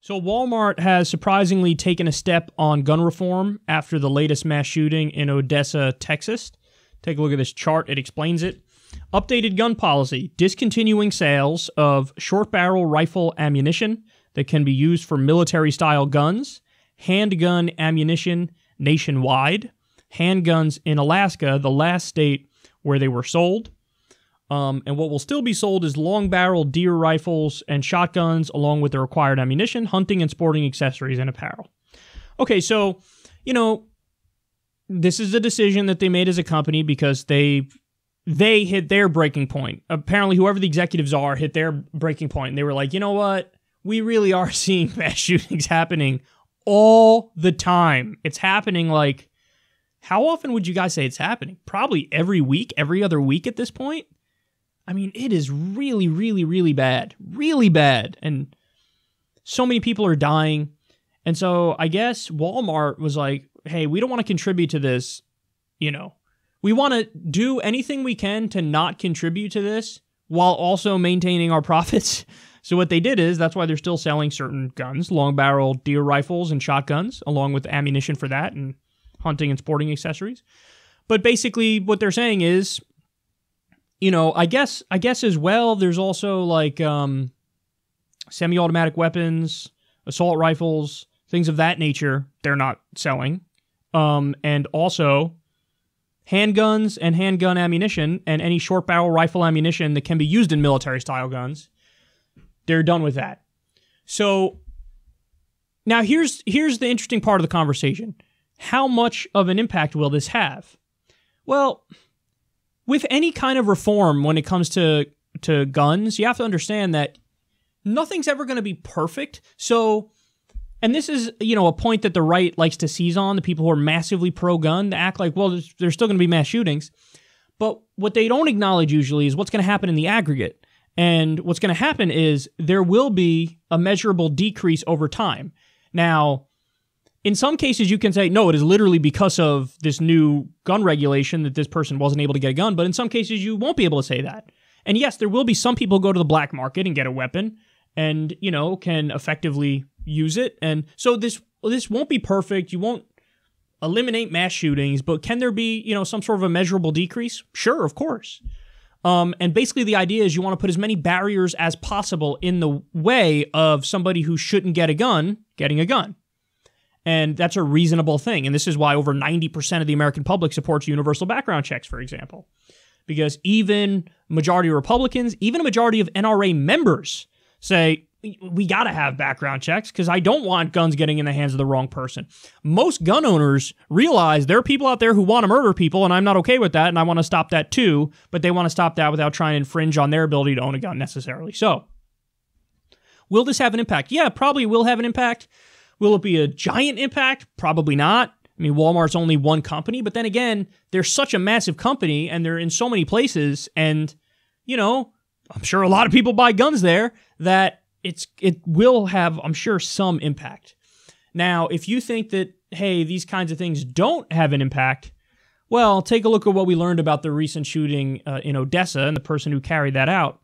So Walmart has surprisingly taken a step on gun reform after the latest mass shooting in Odessa, Texas. Take a look at this chart. It explains it. Updated gun policy, discontinuing sales of short barrel rifle ammunition that can be used for military-style guns, handgun ammunition nationwide, handguns in Alaska, the last state where they were sold. And what will still be sold is long-barrel deer rifles and shotguns, along with the required ammunition, hunting and sporting accessories, and apparel. Okay, so, this is a decision that they made as a company because they hit their breaking point. Apparently, whoever the executives are hit their breaking point, and they were like, you know what? We really are seeing mass shootings happening all the time. It's happening like, how often would you guys say it's happening? Probably every week, every other week at this point. I mean, it is really, really, really bad. Really bad. And so many people are dying. And so I guess Walmart was like, hey, we don't want to contribute to this. We want to do anything we can to not contribute to this while also maintaining our profits. So what they did is, that's why they're still selling certain guns, long barrel deer rifles and shotguns, along with ammunition for that and hunting and sporting accessories. But basically what they're saying is, I guess as well, there's also like semi-automatic weapons, assault rifles, things of that nature they're not selling. And also handguns and handgun ammunition and any short barrel rifle ammunition that can be used in military-style guns. They're done with that. So now here's the interesting part of the conversation. How much of an impact will this have? Well, with any kind of reform when it comes to guns, you have to understand that nothing's ever going to be perfect. So, and this is, a point that the right likes to seize on, the people who are massively pro-gun, to act like, well, there's still going to be mass shootings. But what they don't acknowledge usually is what's going to happen in the aggregate. And what's going to happen is there will be a measurable decrease over time. Now, in some cases, you can say, no, it is literally because of this new gun regulation that this person wasn't able to get a gun. But in some cases, you won't be able to say that. And yes, there will be some people who go to the black market and get a weapon and, can effectively use it. And so this won't be perfect. You won't eliminate mass shootings, but can there be, some sort of a measurable decrease? Sure, of course. And basically the idea is you want to put as many barriers as possible in the way of somebody who shouldn't get a gun getting a gun. And that's a reasonable thing. And this is why over 90% of the American public supports universal background checks, for example. Because even majority of Republicans, even a majority of NRA members say, we got to have background checks because I don't want guns getting in the hands of the wrong person. Most gun owners realize there are people out there who want to murder people, and I'm not okay with that, and I want to stop that too, but they want to stop that without trying to infringe on their ability to own a gun necessarily. So, will this have an impact? Yeah, probably will have an impact. Will it be a giant impact? Probably not. I mean, Walmart's only one company, but then again, they're such a massive company, and they're in so many places, and, I'm sure a lot of people buy guns there, that it will have, I'm sure, some impact. Now, if you think that, hey, these kinds of things don't have an impact, well, take a look at what we learned about the recent shooting in Odessa and the person who carried that out.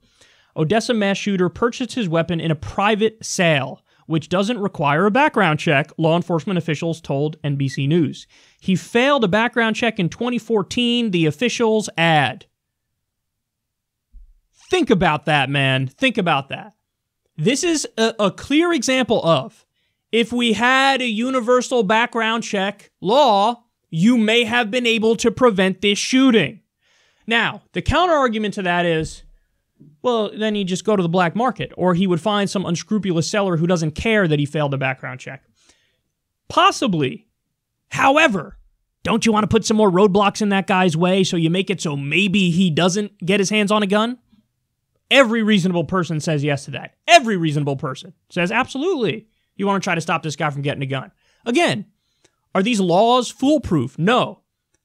Odessa mass shooter purchased his weapon in a private sale, which doesn't require a background check, law enforcement officials told NBC News. He failed a background check in 2014, the officials add. Think about that, man. Think about that. This is a clear example of, if we had a universal background check law, you may have been able to prevent this shooting. Now, the counter-argument to that is, well, then you just go to the black market, or he would find some unscrupulous seller who doesn't care that he failed a background check. Possibly. However, don't you want to put some more roadblocks in that guy's way so you make it so maybe he doesn't get his hands on a gun? Every reasonable person says yes to that. Every reasonable person says, absolutely. You want to try to stop this guy from getting a gun. Again, are these laws foolproof? No.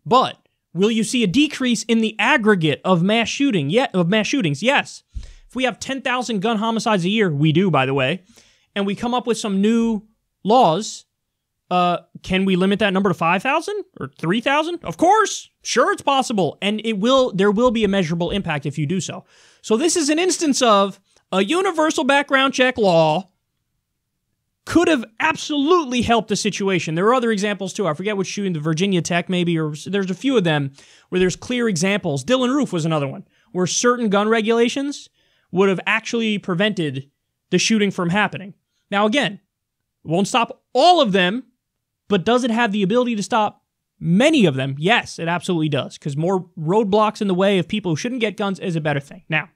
But will you see a decrease in the aggregate of mass shootings? Yes. If we have 10,000 gun homicides a year, we do, by the way, and we come up with some new laws, can we limit that number to 5,000 or 3,000? Of course. Sure, it's possible. And there will be a measurable impact if you do so. So this is an instance of a universal background check law could have absolutely helped the situation. There are other examples too. I forget which shooting, the Virginia Tech maybe, or there's a few of them where there's clear examples. Dylan Roof was another one, where certain gun regulations would have actually prevented the shooting from happening. Now again, it won't stop all of them, but does it have the ability to stop many of them? Yes, it absolutely does, because more roadblocks in the way of people who shouldn't get guns is a better thing. Now,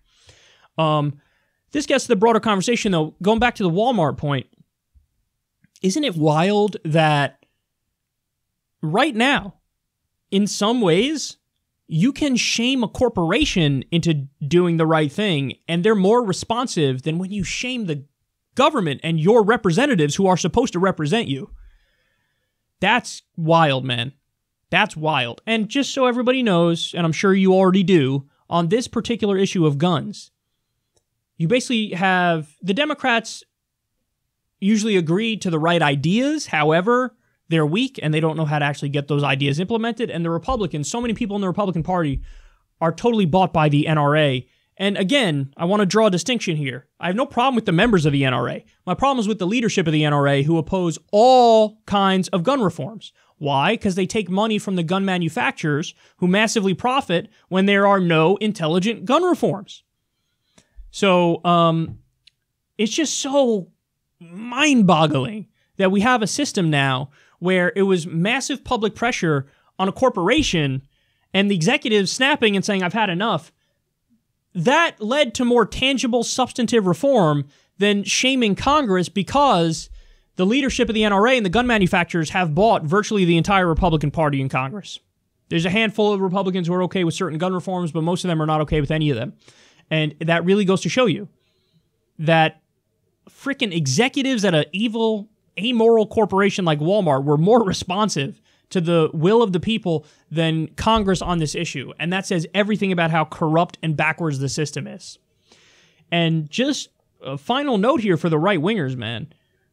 this gets to the broader conversation though, going back to the Walmart point. Isn't it wild that right now, in some ways, you can shame a corporation into doing the right thing, and they're more responsive than when you shame the government and your representatives who are supposed to represent you. That's wild, man. That's wild. And just so everybody knows, and I'm sure you already do, on this particular issue of guns, you basically have the Democrats usually agree to the right ideas. However, they're weak and they don't know how to actually get those ideas implemented. And the Republicans, so many people in the Republican Party are totally bought by the NRA. And again, I want to draw a distinction here. I have no problem with the members of the NRA. My problem is with the leadership of the NRA who oppose all kinds of gun reforms. Why? Because they take money from the gun manufacturers who massively profit when there are no intelligent gun reforms. So, it's just so mind-boggling that we have a system now where it was massive public pressure on a corporation and the executives snapping and saying, I've had enough. That led to more tangible, substantive reform than shaming Congress because the leadership of the NRA and the gun manufacturers have bought virtually the entire Republican Party in Congress. There's a handful of Republicans who are okay with certain gun reforms, but most of them are not okay with any of them. And that really goes to show you that freaking executives at an evil, amoral corporation like Walmart were more responsive to the will of the people than Congress on this issue. And that says everything about how corrupt and backwards the system is. And just a final note here for the right-wingers, man.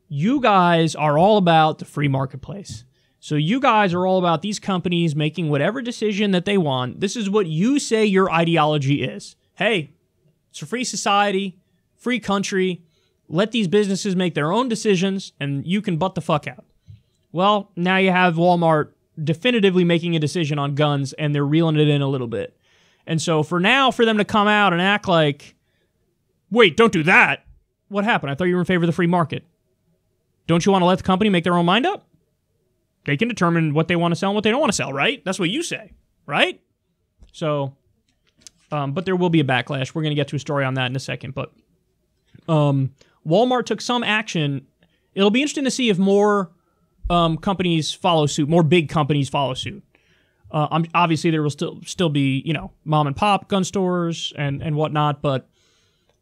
You guys are all about the free marketplace. So you guys are all about these companies making whatever decision that they want. This is what you say your ideology is. Hey, it's a free society, free country. Let these businesses make their own decisions, and you can butt the fuck out. Well, now you have Walmart definitively making a decision on guns, and they're reeling it in a little bit. And so for now, for them to come out and act like, wait, don't do that. What happened? I thought you were in favor of the free market. Don't you want to let the company make their own mind up? They can determine what they want to sell and what they don't want to sell, right? That's what you say, right? So, but there will be a backlash. We're going to get to a story on that in a second. But Walmart took some action. It'll be interesting to see if more companies follow suit, more big companies follow suit. Obviously, there will still be, mom and pop gun stores and whatnot, but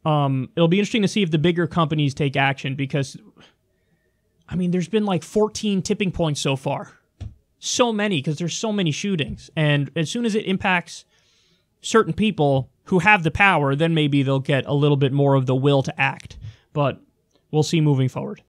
it'll be interesting to see if the bigger companies take action because, there's been like 14 tipping points so far. So many, because there's so many shootings. And as soon as it impacts certain people who have the power, then maybe they'll get a little bit more of the will to act. But we'll see moving forward.